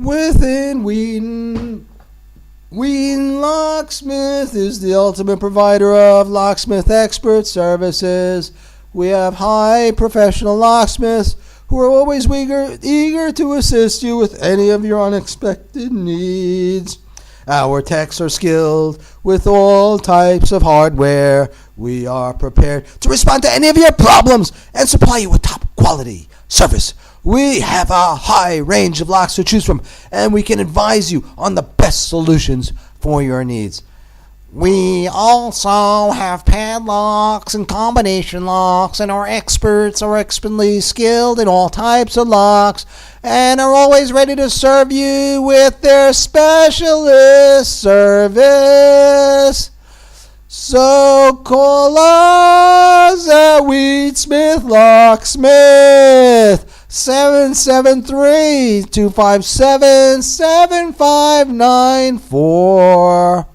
Within Wheaton Locksmith is the ultimate provider of locksmith expert services. We have high professional locksmiths who are always eager to assist you with any of your unexpected needs. Our techs are skilled with all types of hardware. We are prepared to respond to any of your problems and supply you with top quality service. We have a high range of locks to choose from, and we can advise you on the best solutions for your needs. We also have padlocks and combination locks, and our experts are expertly skilled in all types of locks and are always ready to serve you with their specialist service. So call us at Wheatsmith Locksmith, 773-257-7594.